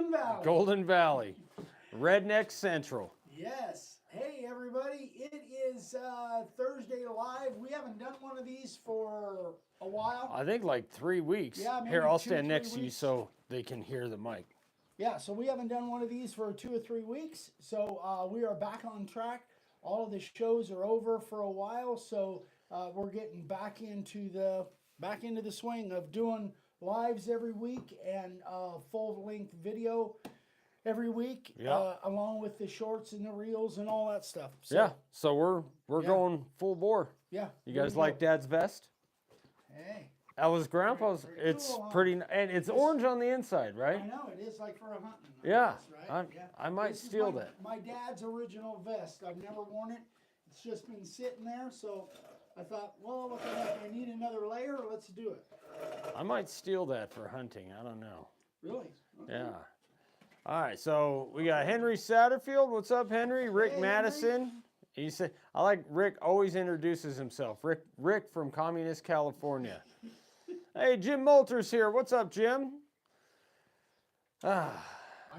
Golden Valley. Golden Valley. Redneck Central. Yes. Hey, everybody. It is Thursday Live. We haven't done one of these for a while. I think like 3 weeks. Yeah, maybe Here, I'll 2, stand 3 next to you weeks. so they can hear the mic. Yeah, so we haven't done one of these for 2 or 3 weeks. So we are back on track. All of the shows are over for a while, so we're getting back into the swing of doing lives every week and full-length video every week, along with the shorts and the reels and all that stuff. So, Yeah, so we're going full bore. Yeah. You guys like Dad's vest? Hey. That was Grandpa's. Very It's cool, huh? pretty, and it's orange on the inside, right? I know, it is like for a hunting. Yeah, Right? I might This is steal that. my dad's original vest. I've never worn it. It's just been sitting there, so I thought, well, what the heck, I need another layer. Let's do it. I might steal that for hunting. I don't know. Really? Okay. Yeah. All right, so we got Henry Satterfield. What's up, Henry? Rick Hey, Madison. Henry. He said, I like Rick always introduces himself. Rick from Communist California. Hey, Jim Moulter's here. What's up, Jim? I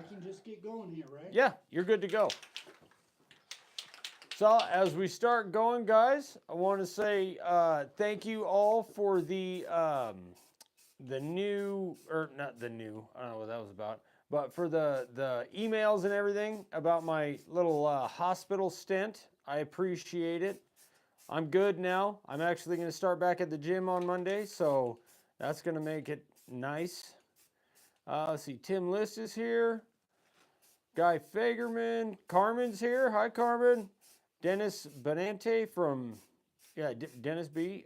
can just get going here, right? Yeah, you're good to go. So as we start going, guys, I want to say thank you all for the new, or not the new, I don't know what that was about, but for the emails and everything about my little hospital stint. I appreciate it. I'm good now. I'm actually going to start back at the gym on Monday, so that's going to make it nice. Let's see, Tim List is here. Guy Fagerman. Carmen's here. Hi, Carmen. Dennis Benante from, Dennis B.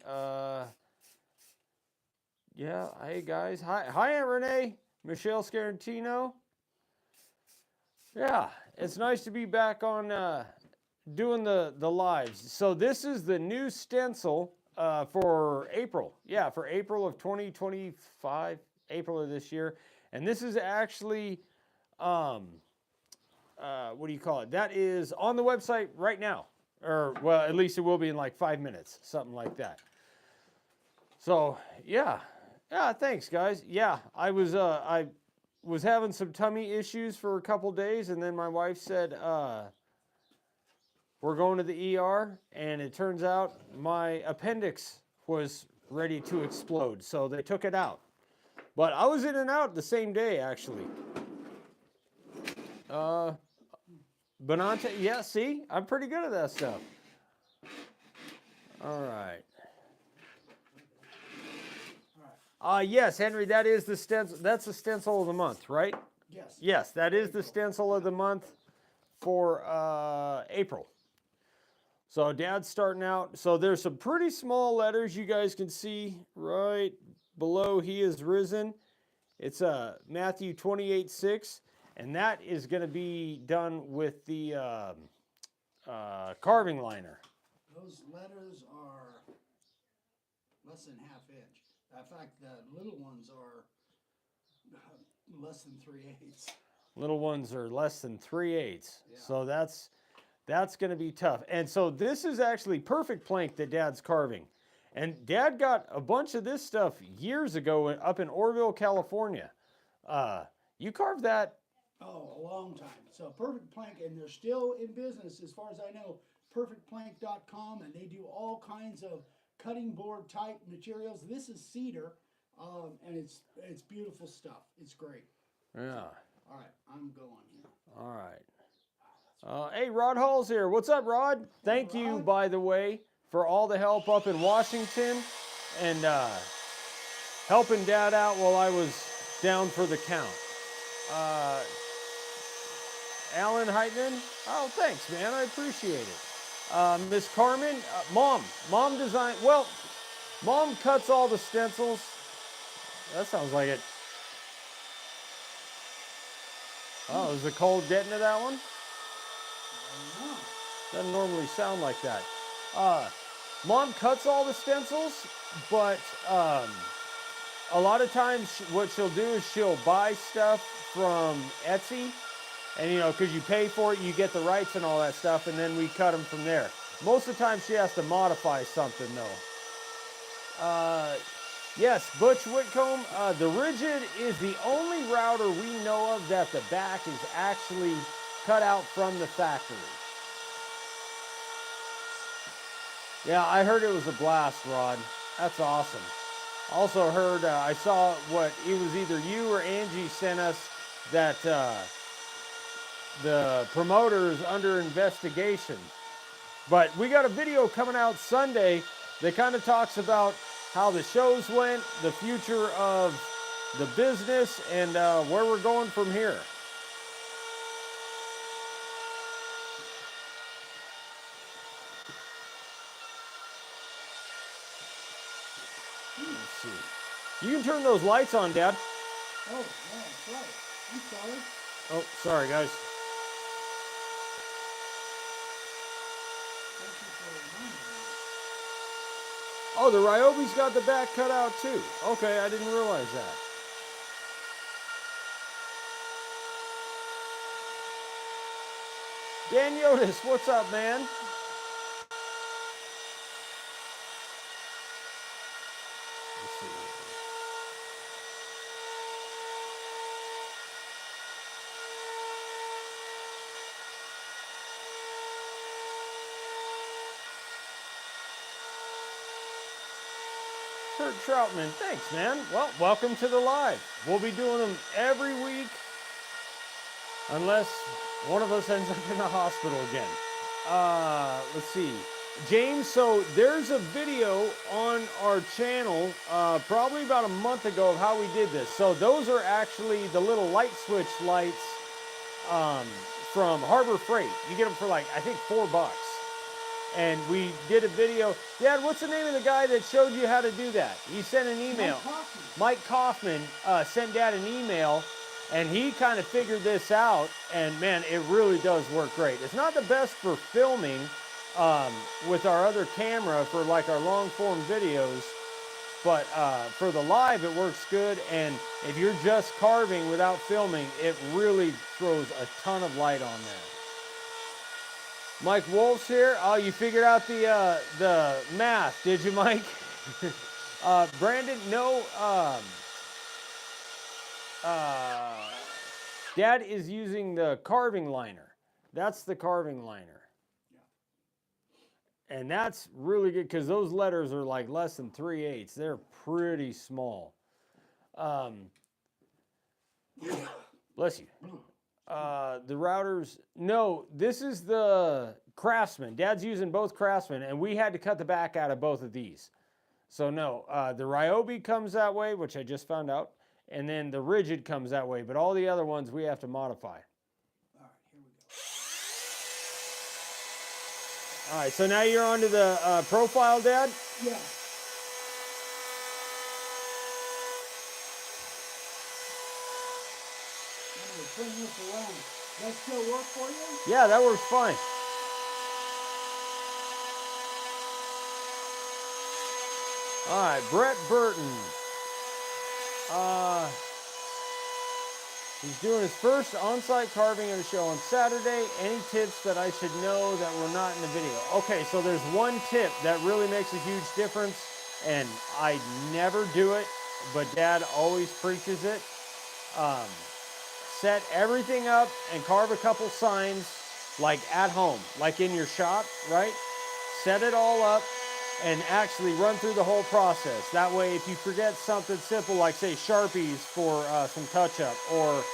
Yeah, hey, guys. Hi, Aunt Renee. Michelle Scarantino. Yeah, it's nice to be back on doing the lives. So this is the new stencil for April. Yeah, for April of 2025, April of this year. And this is actually, what do you call it? That is on the website right now. Or, well, at least it will be in like 5 minutes, something like that. So, yeah. Yeah, thanks, guys. Yeah, I was having some tummy issues for a couple days, and then my wife said, we're going to the ER, and it turns out my appendix was ready to explode, so they took it out. But I was in and out the same day, actually. Benante, yeah, see? I'm pretty good at that stuff. All right. Yes, Henry, that is the stencil. That's the stencil of the month, right? Yes. Yes, that is the stencil of the month for April. So Dad's starting out. So there's some pretty small letters you guys can see right below He is Risen. It's Matthew 28:6, and that is going to be done with the carving liner. Those letters are less than ½ inch. In fact, the little ones are less than 3/8. Little ones are less than 3/8. Yeah. So that's going to be tough. And so this is actually perfect plank that Dad's carving. And Dad got a bunch of this stuff years ago up in Orville, California. You carved that? Oh, a long time. So Perfect Plank, and they're still in business as far as I know, perfectplank.com, and they do all kinds of cutting board type materials. This is cedar, and it's beautiful stuff. It's great. Yeah. All right, I'm going here. All right. Hey, Rod Hall's here. What's up, Rod? Thank you, by the way, for all the help up in Washington and helping Dad out while I was down for the count. Alan Heitman, oh, thanks, man. I appreciate it. Miss Carmen, Mom designed, well, Mom cuts all the stencils. That sounds like it. Oh, is it cold getting to that one? Doesn't normally sound like that. Mom cuts all the stencils, but a lot of times what she'll do is she'll buy stuff from Etsy, and because you pay for it, you get the rights and all that stuff, and then we cut them from there. Most of the time she has to modify something though. Yes, Butch Whitcomb. The Rigid is the only router we know of that the back is actually cut out from the factory. Yeah, I heard it was a blast, Rod. That's awesome. Also heard, I saw what, it was either you or Angie sent us that the promoter is under investigation. But we got a video coming out Sunday that kind of talks about how the shows went, the future of the business, and where we're going from here. Let's see. You can turn those lights on, Dad. Oh, yeah, that's right. I'm sorry. Oh, sorry, guys. Thank you for reminding me. Oh, the Ryobi's got the back cut out too. Okay, I didn't realize that. Dan Yotis, what's up, man? Let's see. Kurt Troutman, thanks, man. Well, welcome to the live. We'll be doing them every week unless one of us ends up in the hospital again. Let's see. James, so there's a video on our channel probably about a month ago of how we did this. So those are actually the little light switch lights from Harbor Freight. You get them for like, I think $4. And we did a video. Dad, what's the name of the guy that showed you how to do that? He sent an email. Mike Kaufman sent Dad an email, and he kind of figured this out. And man, it really does work great. It's not the best for filming with our other camera for like our long form videos, but for the live, it works good. And if you're just carving without filming, it really throws a ton of light on there. Mike Wolf's here. Oh, you figured out the math, did you, Mike? Brandon, no. Dad is using the carving liner. That's the carving liner. Yeah. And that's really good because those letters are like less than 3/8. They're pretty small. Bless you. The routers, no, this is the Craftsman. Dad's using both Craftsman, and we had to cut the back out of both of these. So no, the Ryobi comes that way, which I just found out, and then the Rigid comes that way, but all the other ones we have to modify. All right, here we go. All right, so now you're onto the profile, Dad? Yeah. Bring this around. That still work for you? Yeah, that works fine. All right, Brett Burton. He's doing his first on-site carving of the show on Saturday. Any tips that I should know that were not in the video? Okay, so there's one tip that really makes a huge difference, and I never do it, but Dad always preaches it. Set everything up and carve a couple signs like at home, like in your shop, right? Set it all up and actually run through the whole process. That way, if you forget something simple like, say, Sharpies for some touch-up, or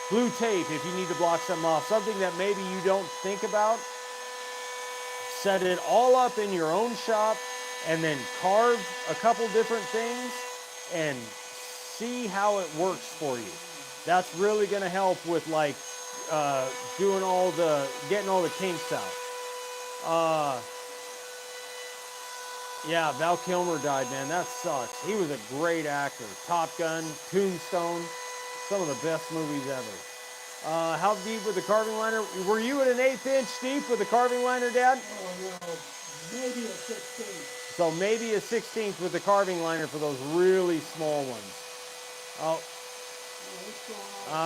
blue tape if you need to block something off, something that maybe you don't think about, set it all up in your own shop and then carve a couple different things and see how it works for you. That's really going to help with like getting all the kinks out. Yeah, Val Kilmer died, man. That sucks. He was a great actor. Top Gun, Tombstone, some of the best movies ever. How deep with the carving liner? Were you at an 1/8 inch deep with the carving liner, Dad? Oh no, maybe a 16th. So maybe a 16th with the carving liner for those really small ones. Oh.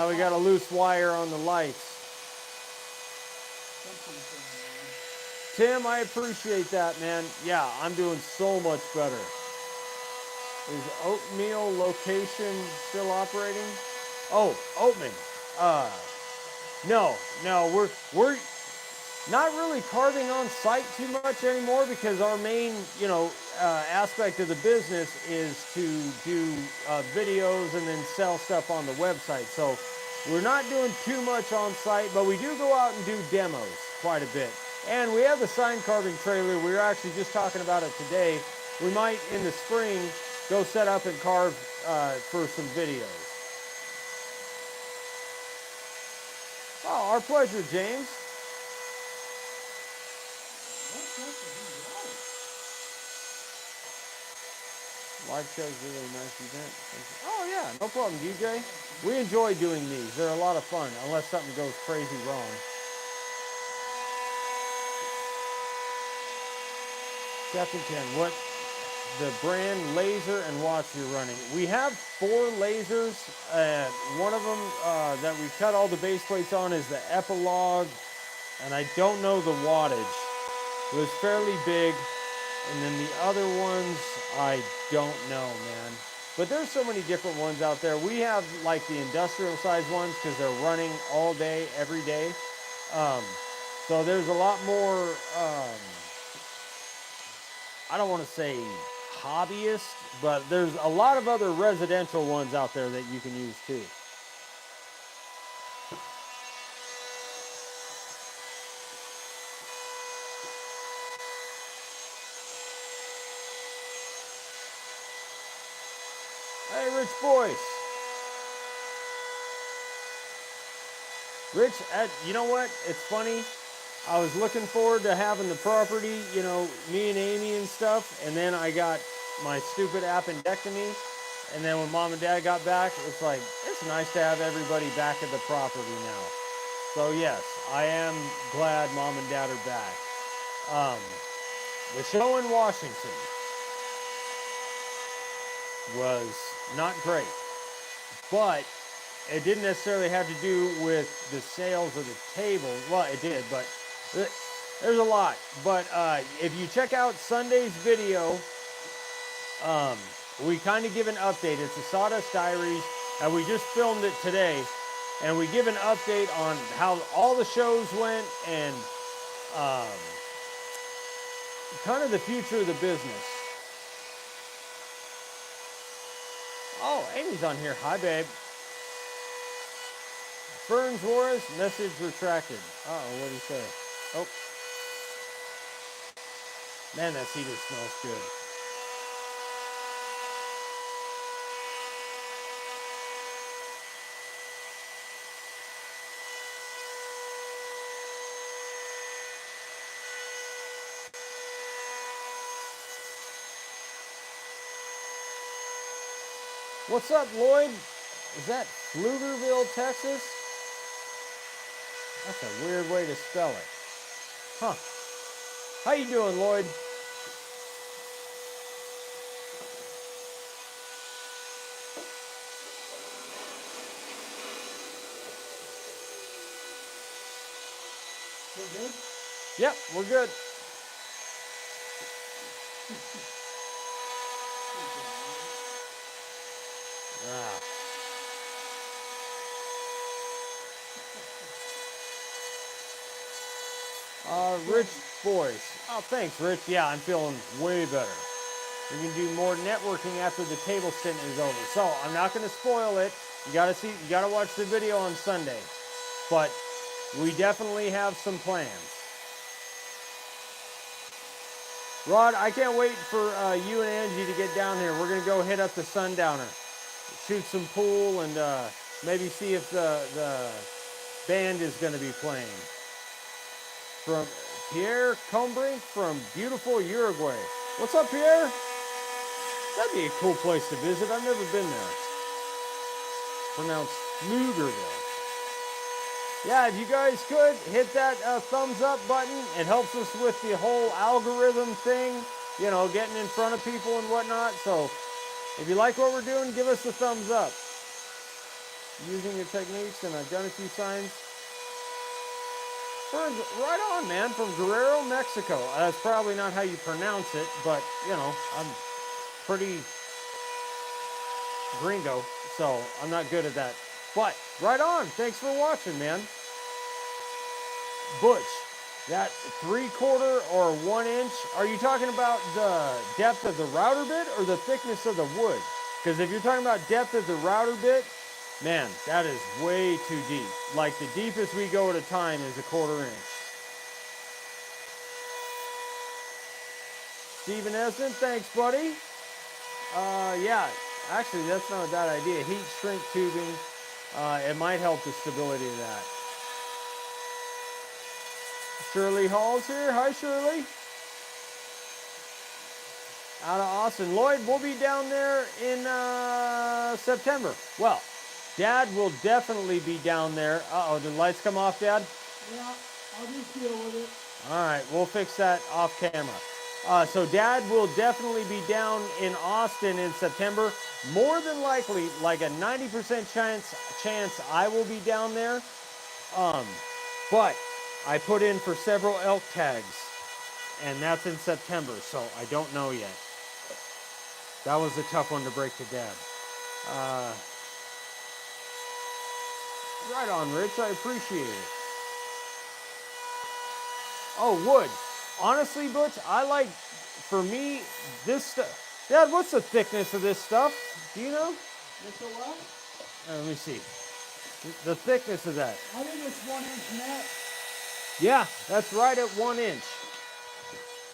We got a loose wire on the lights. Tim, I appreciate that, man. Yeah, I'm doing so much better. Is oatmeal location still operating? Oh, Oatman. Uh, no, we're not really carving on site too much anymore because our main, aspect of the business is to do videos and then sell stuff on the website. So we're not doing too much on site, but we do go out and do demos quite a bit. And we have the sign carving trailer. We were actually just talking about it today. We might in the spring go set up and carve for some videos. Oh, our pleasure, James. Live show's really a nice event. Oh yeah, no problem, DJ. We enjoy doing these. They're a lot of fun, unless something goes crazy wrong. Captain Ken, what the brand laser and watch you're running? We have 4 lasers. One of them that we cut all the base plates on is the Epilogue, and I don't know the wattage. It was fairly big. And then the other ones, I don't know, man. But there's so many different ones out there. We have like the industrial size ones because they're running all day, every day. So there's a lot more, I don't want to say hobbyist, but there's a lot of other residential ones out there that you can use too. Hey, Rich Boyce. Rich, you know what? It's funny. I was looking forward to having the property, me and Amy and stuff, and then I got my stupid appendectomy, and then when Mom and Dad got back, it's like, it's nice to have everybody back at the property now. So yes, I am glad Mom and Dad are back. The show in Washington was not great, but it didn't necessarily have to do with the sales of the table. Well, it did, but there's a lot. But if you check out Sunday's video, we kind of give an update. It's the Sawdust Diaries, and we just filmed it today, and we give an update on how all the shows went and kind of the future of the business. Oh, Amy's on here. Hi, babe. Ferns Juarez, message retracted. Uh-oh, what did he say? Oh. Man, that cedar smells good. What's up, Lloyd? Is that Pflugerville, Texas? That's a weird way to spell it. Huh. How you doing, Lloyd? We're good? Yep, we're good. Rich Boyce. Oh, thanks, Rich. Yeah, I'm feeling way better. We can do more networking after the table stint is over. So I'm not going to spoil it. You gotta watch the video on Sunday. But we definitely have some plans. Rod, I can't wait for you and Angie to get down here. We're gonna go hit up the Sundowner, shoot some pool, and maybe see if the band is gonna be playing. From Pierre Combrink from beautiful Uruguay. What's up, Pierre? That'd be a cool place to visit. I've never been there. Pronounced Pflugerville. Yeah, if you guys could hit that thumbs up button, it helps us with the whole algorithm thing, getting in front of people and whatnot. So if you like what we're doing, give us a thumbs up. Using the techniques, and I've done a few signs. Right on, man, from Guerrero, Mexico. That's probably not how you pronounce it, but, I'm pretty gringo, so I'm not good at that. But right on. Thanks for watching, man. Butch, that 3/4 or 1 inch, are you talking about the depth of the router bit or the thickness of the wood? Because if you're talking about depth of the router bit, man, that is way too deep. Like the deepest we go at a time is 1/4 inch. Stephen Esden, thanks, buddy. Yeah, actually, that's not a bad idea. Heat shrink tubing, it might help the stability of that. Shirley Hall's here. Hi, Shirley. Out of Austin. Lloyd, we'll be down there in September. Well, Dad will definitely be down there. Uh-oh, did the lights come off, Dad? Yeah, I'll just deal with it. All right, we'll fix that off camera. So Dad will definitely be down in Austin in September. More than likely, like a 90% chance I will be down there. But I put in for several elk tags, and that's in September, so I don't know yet. That was a tough one to break to Dad. Right on, Rich. I appreciate it. Oh, wood. Honestly, Butch, I like, for me, this stuff. Dad, what's the thickness of this stuff? Do you know? It's a what? Let me see. The thickness of that. I think it's 1 inch net. Yeah, that's right at 1 inch.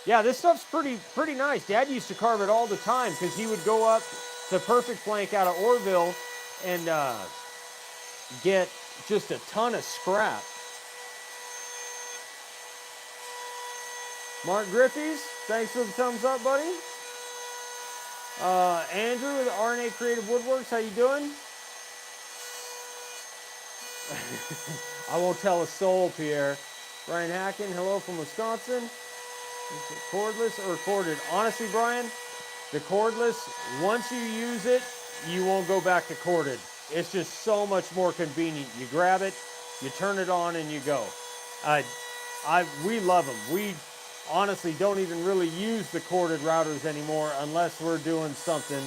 Yeah, this stuff's pretty nice. Dad used to carve it all the time because he would go up to Perfect Flank out of Orville and get just a ton of scrap. Mark Griffiths, thanks for the thumbs up, buddy. Andrew with RNA Creative Woodworks, how you doing? I won't tell a soul, Pierre. Brian Hacken, hello from Wisconsin. Is it cordless or corded? Honestly, Brian, the cordless, once you use it, you won't go back to corded. It's just so much more convenient. You grab it, you turn it on, and you go. We love them. We honestly don't even really use the corded routers anymore unless we're doing something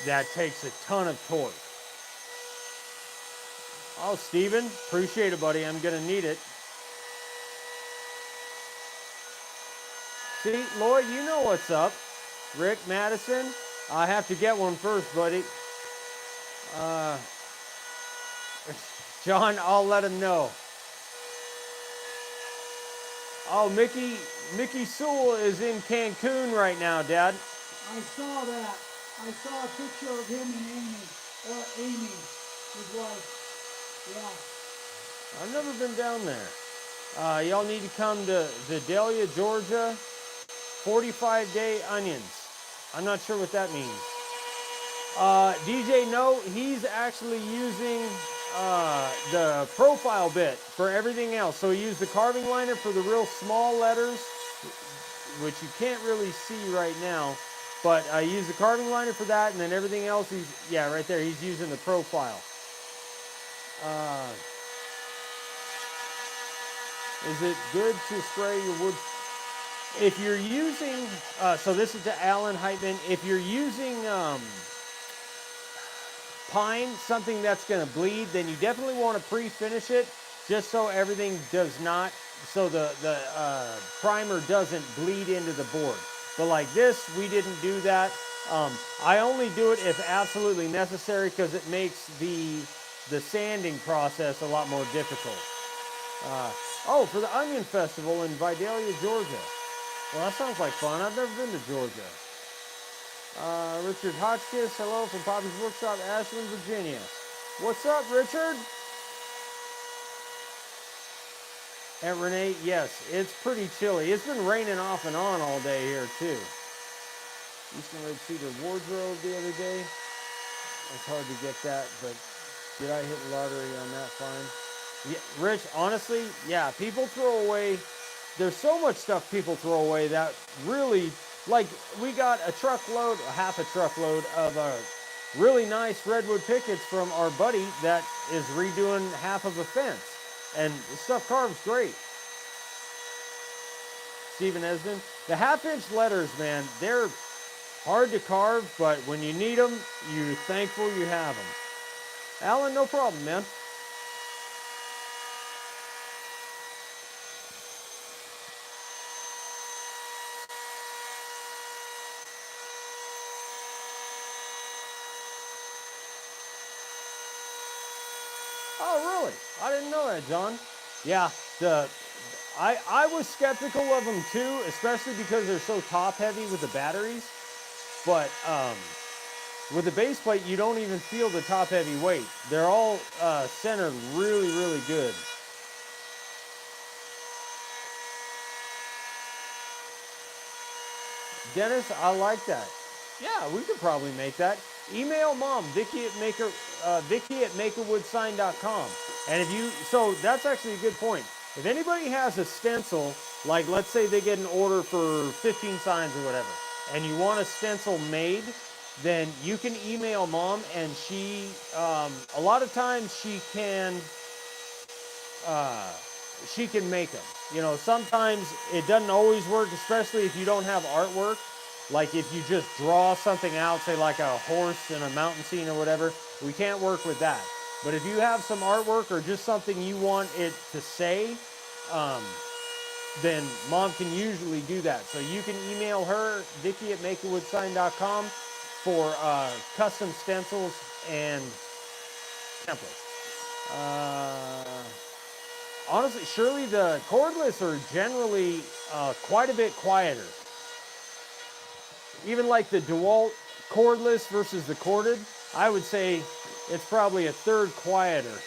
that takes a ton of torque. Oh, Steven, appreciate it, buddy. I'm going to need it. See, Lloyd, you know what's up. Rick Madison, I have to get one first, buddy. John, I'll let him know. Oh, Mickey Sewell is in Cancun right now, Dad. I saw that. I saw a picture of him and Amy, his wife. Yeah. I've never been down there. Y'all need to come to Vidalia, Georgia. 45-day onions. I'm not sure what that means. DJ, no, he's actually using the profile bit for everything else. So he used the carving liner for the real small letters, which you can't really see right now. But I used the carving liner for that, and then everything else, yeah, right there, he's using the profile. Is it good to spray your wood? If you're using, so this is to Alan Heitman, if you're using pine, something that's going to bleed, then you definitely want to pre-finish it just so everything does not, so the primer doesn't bleed into the board. But like this, we didn't do that. I only do it if absolutely necessary because it makes the sanding process a lot more difficult. Oh, for the Onion Festival in Vidalia, Georgia. Well, that sounds like fun. I've never been to Georgia. Richard Hotchkiss, hello from Poppy's Workshop, Ashland, Virginia. What's up, Richard? And Renee, yes, it's pretty chilly. It's been raining off and on all day here, too. Eastern Red Cedar wardrobe the other day. It's hard to get that, but did I hit lottery on that fine? Yeah, Rich, honestly, yeah, people throw away. There's so much stuff people throw away that really, like, we got a truckload, half a truckload of really nice redwood pickets from our buddy that is redoing half of a fence. And the stuff carves great. Stephen Esden. The half-inch letters, man, hard to carve, but when you need them, you're thankful you have them. Alan, no problem, man. Oh, really? I didn't know that, John. Yeah, I was skeptical of them too, especially because they're so top heavy with the batteries. But with the base plate, you don't even feel the top heavy weight. They're all centered really, really good. Dennis, I like that. Yeah, we could probably make that. Email mom, Vicky at makerwoodsign.com. And if you, so that's actually a good point. If anybody has a stencil, like let's say they get an order for 15 signs or whatever, and you want a stencil made, then you can email mom, and she, a lot of times she can make them. You know, sometimes it doesn't always work, especially if you don't have artwork. Like if you just draw something out, say like a horse in a mountain scene or whatever, we can't work with that. But if you have some artwork or just something you want it to say, then mom can usually do that. So you can email her, Vicky at makerwoodsign.com, for custom stencils and templates. Honestly, surely the cordless are generally quite a bit quieter. Even like the DeWalt cordless versus the corded, I would say it's probably a third quieter.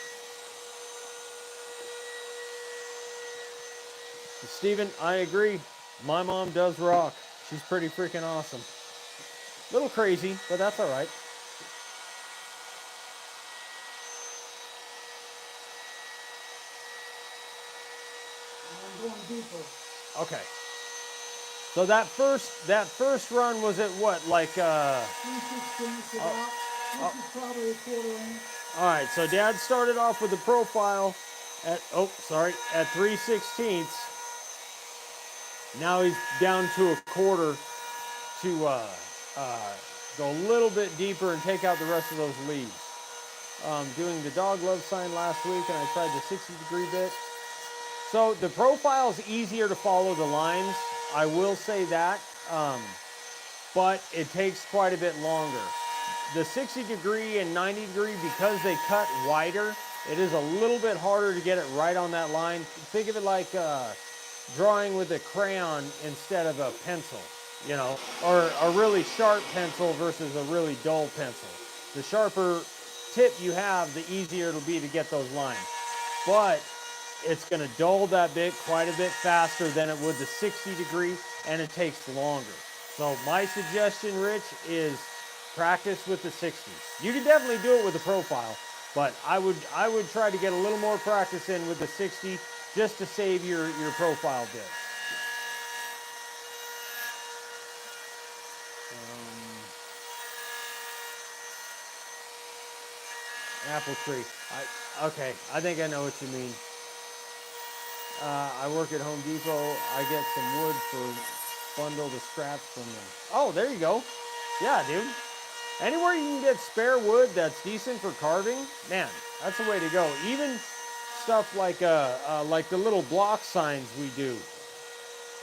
Steven, I agree. My mom does rock. She's pretty freaking awesome. A little crazy, but that's all right. I'm going deeper. Okay. So that first run was at what, like 3/16 about. This is probably a 1/4 inch. All right, so Dad started off with the profile at at 3/16. Now he's down to a 1/4 to go a little bit deeper and take out the rest of those leaves. Doing the dog love sign last week, and I tried the 60-degree bit. So the profile is easier to follow the lines. I will say that, but it takes quite a bit longer. The 60-degree and 90-degree, because they cut wider, it is a little bit harder to get it right on that line. Think of it like drawing with a crayon instead of a pencil, you know, or a really sharp pencil versus a really dull pencil. The sharper tip you have, the easier it'll be to get those lines. But it's going to dull that bit quite a bit faster than it would the 60-degree, and it takes longer. So my suggestion, Rich, is practice with the 60s. You can definitely do it with the profile, but I would try to get a little more practice in with the 60 just to save your profile bit. Apple tree. Okay, I think I know what you mean. I work at Home Depot. I get some wood for bundle the scraps from them. Oh, there you go. Yeah, dude. Anywhere you can get spare wood that's decent for carving, man, that's the way to go. Even stuff like the little block signs we do.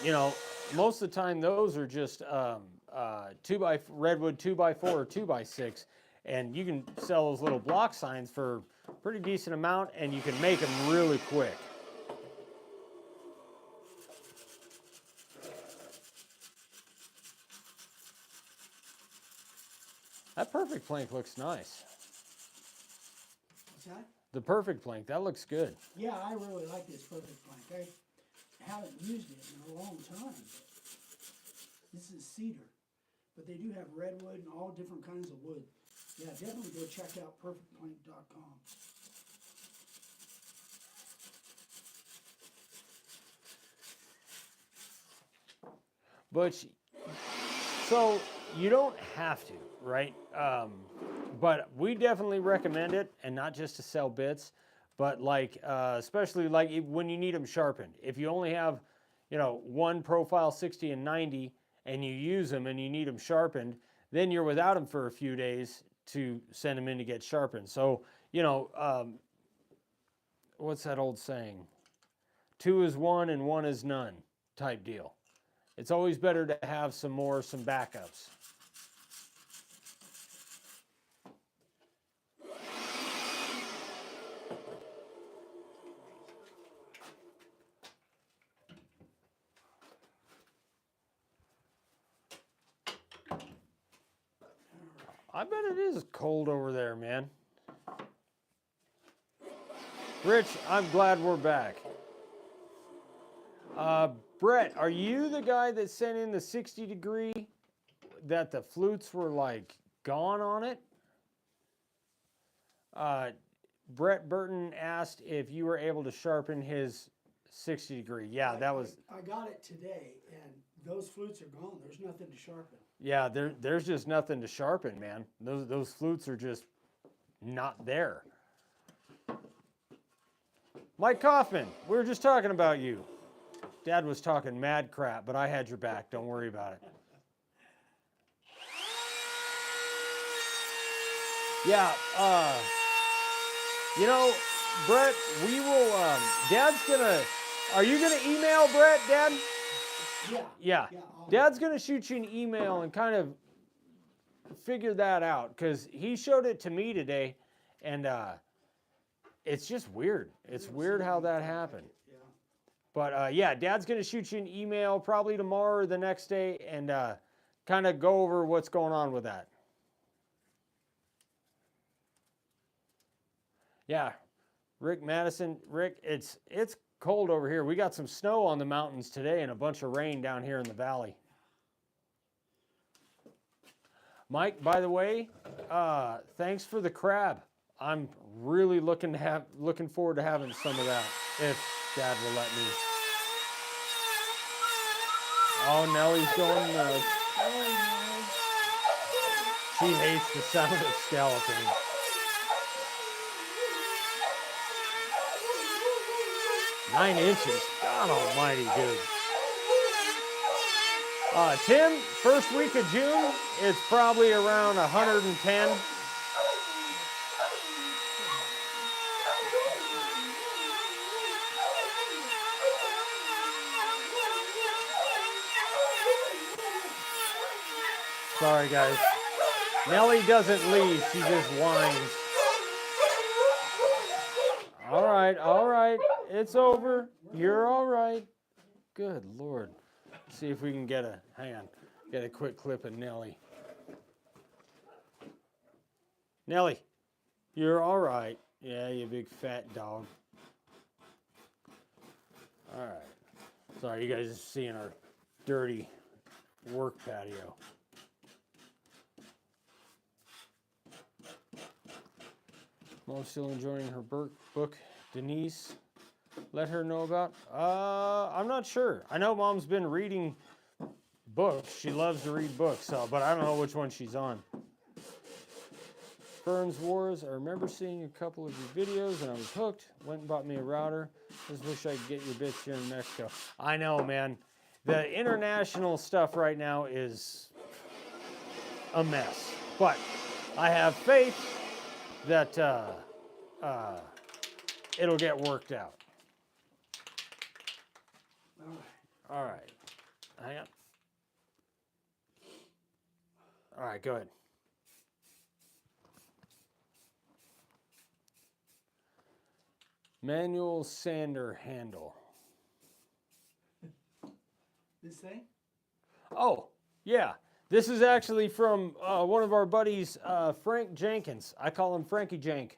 You know, most of the time those are just redwood 2x4 or 2x6, and you can sell those little block signs for a pretty decent amount, and you can make them really quick. That perfect plank looks nice. What's that? The perfect plank, that looks good. Yeah, I really like this perfect plank. I haven't used it in a long time. This is cedar, but they do have redwood and all different kinds of wood. Yeah, definitely go check out perfectplank.com. But so you don't have to, right? But we definitely recommend it, and not just to sell bits, but like especially like when you need them sharpened. If you only have, you know, one profile 60 and 90, and you use them and you need them sharpened, then you're without them for a few days to send them in to get sharpened. So, you know, what's that old saying? 2 is 1 and 1 is none type deal. It's always better to have some backups. I bet it is cold over there, man. Rich, I'm glad we're back. Brett, are you the guy that sent in the 60 degree that the flutes were like gone on it? Brett Burton asked if you were able to sharpen his 60 degree. Yeah, that was... I got it today, and those flutes are gone. There's nothing to sharpen. Yeah, there's just nothing to sharpen, man. Those flutes are just not there. Mike Kaufman, we were just talking about you. Dad was talking mad crap, but I had your back. Don't worry about it. Yeah, you know, Brett, we will, Dad's gonna, are you gonna email Brett, Dad? Yeah. Dad's gonna shoot you an email and kind of figure that out, because he showed it to me today, and it's just weird. It's weird how that happened. But yeah, Dad's gonna shoot you an email probably tomorrow or the next day, and kind of go over what's going on with that. Yeah, Rick Madison, Rick, it's cold over here. We got some snow on the mountains today and a bunch of rain down here in the valley. Mike, by the way, thanks for the crab. I'm really looking forward to having some of that, if Dad will let me. Oh, Nellie's going nuts. She hates the sound of skeleton. Nine inches. God almighty, dude. Tim, first week of June, it's probably around 110. Sorry, guys. Nellie doesn't leave. She just whines. All right. It's over. You're all right. Good Lord. See if we can get a quick clip of Nellie. Nellie, you're all right. Yeah, you big fat dog. All right. Sorry, you guys are seeing our dirty work patio. Mom's still enjoying her book. Denise, let her know about? I'm not sure. I know Mom's been reading books. She loves to read books, but I don't know which one she's on. Burns Wars, I remember seeing a couple of your videos and I was hooked. Went and bought me a router. Just wish I could get your bits here in Mexico. I know, man. The international stuff right now is a mess. But I have faith that it'll get worked out. All right. Hang on. All right, go ahead. Manual sander handle. This thing? Oh, yeah. This is actually from one of our buddies, Frank Jenkins. I call him Frankie Jank.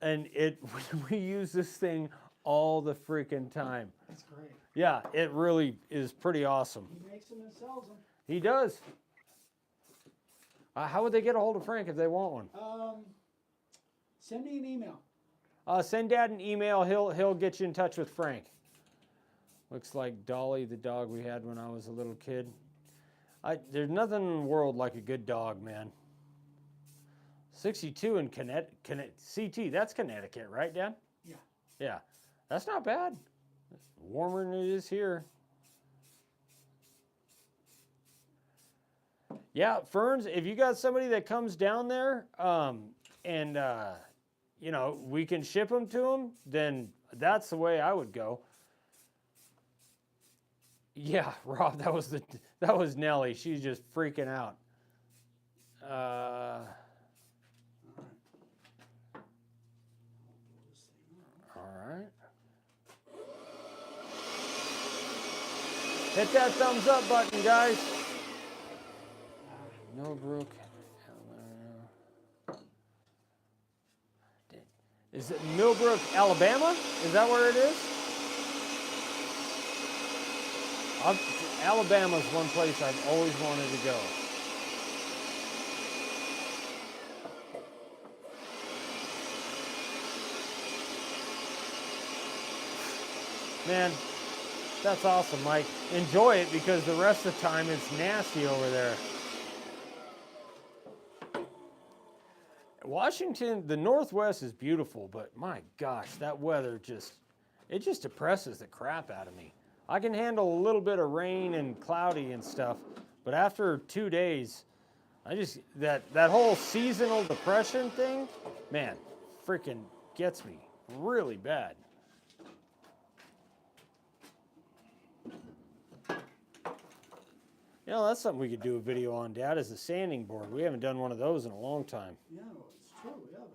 And we use this thing all the freaking time. That's great. Yeah, it really is pretty awesome. He makes them and sells them. He does. How would they get a hold of Frank if they want one? Send me an email. Send Dad an email. He'll get you in touch with Frank. Looks like Dolly, the dog we had when I was a little kid. There's nothing in the world like a good dog, man. 62 in CT, that's Connecticut, right, Dad? Yeah. Yeah, that's not bad. It's warmer than it is here. Yeah, Ferns, if you got somebody that comes down there and, you know, we can ship them to them, then that's the way I would go. Yeah, Rob, that was Nellie. She's just freaking out. All right. Hit that thumbs up button, guys. Millbrook. Is it Millbrook, Alabama? Is that where it is? Alabama's one place I've always wanted to go. Man, that's awesome, Mike. Enjoy it because the rest of the time it's nasty over there. Washington, the Northwest is beautiful, but my gosh, that weather just depresses the crap out of me. I can handle a little bit of rain and cloudy and stuff, but after 2 days, that whole seasonal depression thing, man, freaking gets me really bad. You know, that's something we could do a video on, Dad, is a sanding board. We haven't done one of those in a long time. Yeah, it's true. We haven't.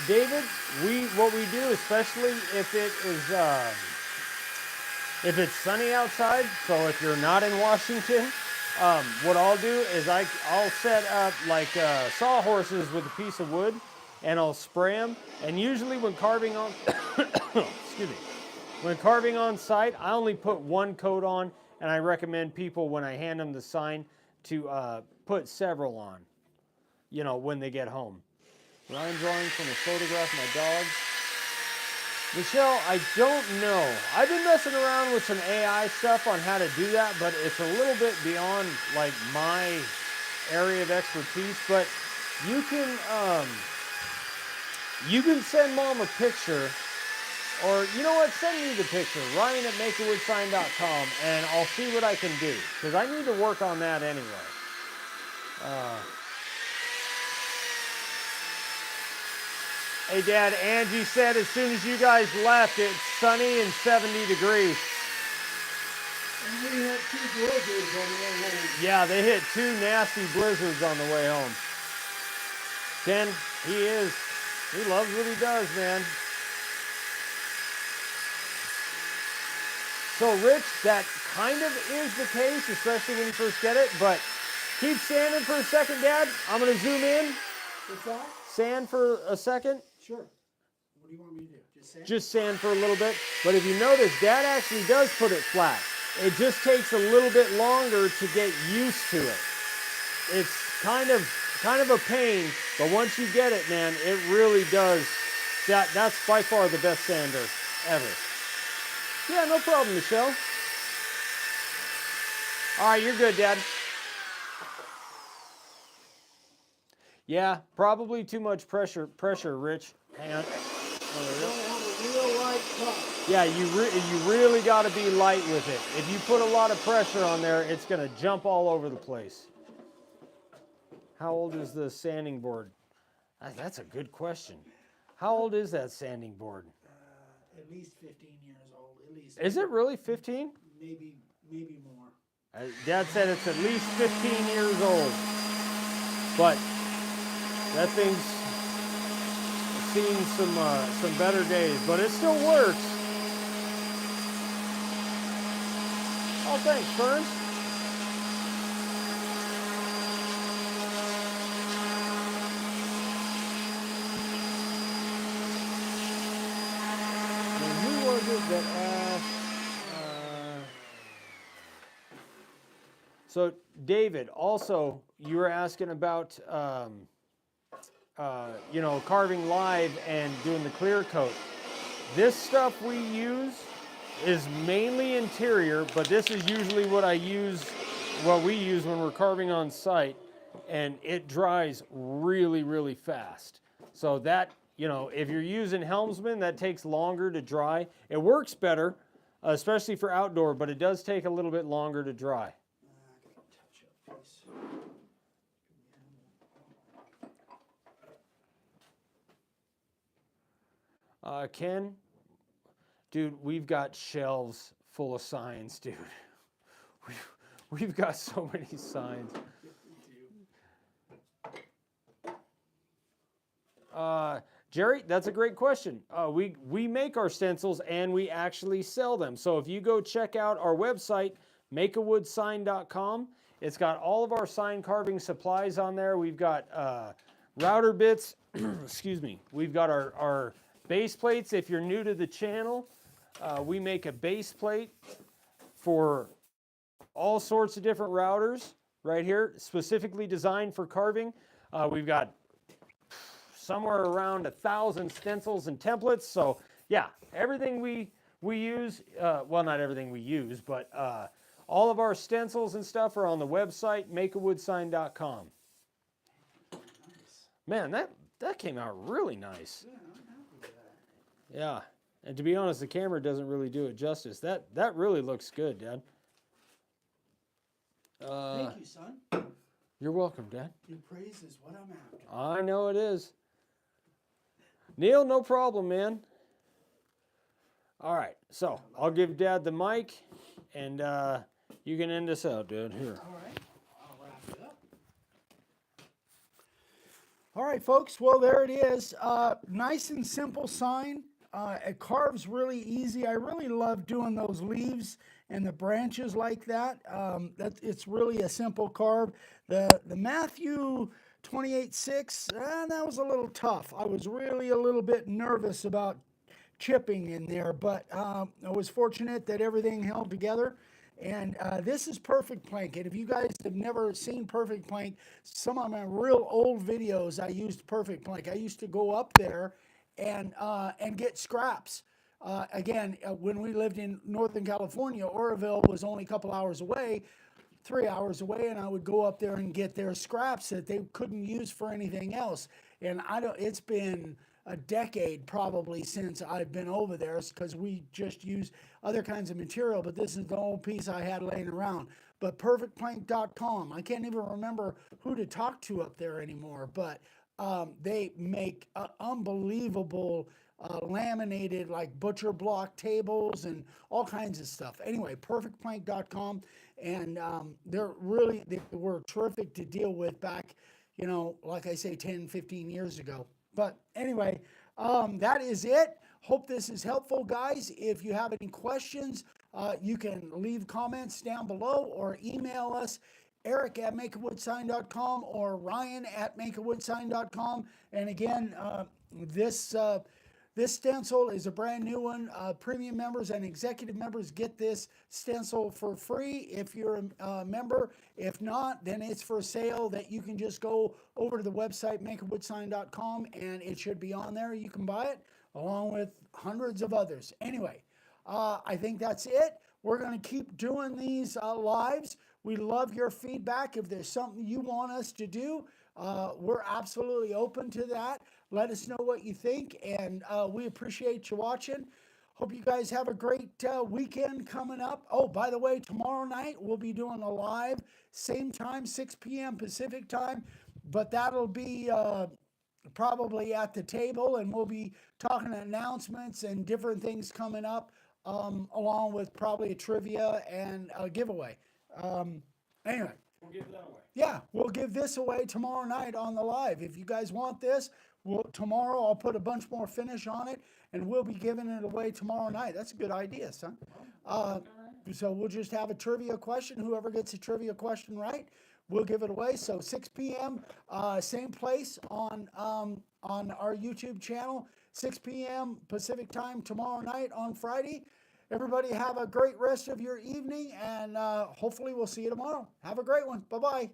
David, what we do, especially if it's sunny outside, so if you're not in Washington, what I'll do is I'll set up like sawhorses with a piece of wood, and I'll spray them. And usually when carving on, excuse me, when carving on site, I only put one coat on, and I recommend people when I hand them the sign to put several on, you know, when they get home. Line drawing from a photograph of my dog. Michelle, I don't know. I've been messing around with some AI stuff on how to do that, but it's a little bit beyond like my area of expertise. But you can send Mom a picture, or you know what? Send me the picture, Ryan at makeawoodsign.com, and I'll see what I can do because I need to work on that anyway. Hey, Dad, Angie said as soon as you guys left, it's sunny and 70 degrees. And we had 2 blizzards on the way home. Yeah, they hit 2 nasty blizzards on the way home. Ken, he loves what he does, man. So, Rich, that kind of is the case, especially when you first get it, but keep sanding for a second, Dad. I'm going to zoom in. What's that? Sand for a second. Sure. What do you want me to do? Just sand? Just sand for a little bit. But if you notice, Dad actually does put it flat. It just takes a little bit longer to get used to it. It's kind of a pain, but once you get it, man, it really does. That's by far the best sander ever. Yeah, no problem, Michelle. All right, you're good, Dad. Yeah, probably too much pressure, Rich. Hang on. Yeah, you really got to be light with it. If you put a lot of pressure on there, it's going to jump all over the place. How old is the sanding board? That's a good question. How old is that sanding board? At least 15 years old. At least. Is it really 15? Maybe more. Dad said it's at least 15 years old. But that thing's seen some better days, but it still works. Oh, thanks, Ferns. And who was it that asked? So, David, also, you were asking about you know, carving live and doing the clear coat. This stuff we use is mainly interior, but this is usually what we use when we're carving on site, and it dries really, really fast. So that, if you're using Helmsman, that takes longer to dry. It works better, especially for outdoor, but it does take a little bit longer to dry. Ken, dude, we've got shelves full of signs, dude. We've got so many signs. Jerry, that's a great question. We make our stencils and we actually sell them. So if you go check out our website, makeawoodsign.com, it's got all of our sign carving supplies on there. We've got router bits, excuse me. We've got our base plates. If you're new to the channel, we make a base plate for all sorts of different routers right here, specifically designed for carving. We've got somewhere around 1,000 stencils and templates. So yeah, everything we use, well, not everything we use, but all of our stencils and stuff are on the website, makeawoodsign.com. Nice. Man, that came out really nice. Yeah, I'm happy with that. Yeah, and to be honest, the camera doesn't really do it justice. That really looks good, Dad. Thank you, son. You're welcome, Dad. Your praise is what I'm after. I know it is. Neil, no problem, man. All right, so I'll give Dad the mic, and you can end us out, Dad. Here. All right, I'll wrap it up. All right, folks. Well, there it is. Nice and simple sign. It carves really easy. I really love doing those leaves and the branches like that. It's really a simple carve. The Matthew 28.6, that was a little tough. I was really a little bit nervous about chipping in there, but I was fortunate that everything held together. And this is Perfect Plank. And if you guys have never seen Perfect Plank, some of my real old videos, I used Perfect Plank. I used to go up there and get scraps. Again, when we lived in Northern California, Oroville was only a couple hours away, 3 hours away, and I would go up there and get their scraps that they couldn't use for anything else. And it's been a decade probably since I've been over there, because we just use other kinds of material, but this is the old piece I had laying around. But perfectplank.com, I can't even remember who to talk to up there anymore, but they make unbelievable laminated, like butcher block tables and all kinds of stuff. Anyway, perfectplank.com, and they were terrific to deal with back, like I say, 10, 15 years ago. But anyway, that is it. Hope this is helpful, guys. If you have any questions, you can leave comments down below or email us, Eric@makeawoodsign.com or Ryan@makeawoodsign.com. And again, this stencil is a brand new one. Premium members and executive members get this stencil for free if you're a member. If not, then it's for sale that you can just go over to the website, makeawoodsign.com, and it should be on there. You can buy it along with hundreds of others. Anyway, I think that's it. We're going to keep doing these lives. We love your feedback. If there's something you want us to do, we're absolutely open to that. Let us know what you think, and we appreciate you watching. Hope you guys have a great weekend coming up. Oh, by the way, tomorrow night we'll be doing a live, same time, 6 p.m. Pacific time, but that'll be probably at the table, and we'll be talking announcements and different things coming up, along with probably a trivia and a giveaway. Anyway. We'll give that away. Yeah, we'll give this away tomorrow night on the live. If you guys want this, tomorrow I'll put a bunch more finish on it, and we'll be giving it away tomorrow night. That's a good idea, son. So we'll just have a trivia question. Whoever gets a trivia question right, we'll give it away. So 6 p.m., same place on our YouTube channel, 6 p.m. Pacific time tomorrow night on Friday. Everybody have a great rest of your evening, and hopefully we'll see you tomorrow. Have a great one. Bye-bye.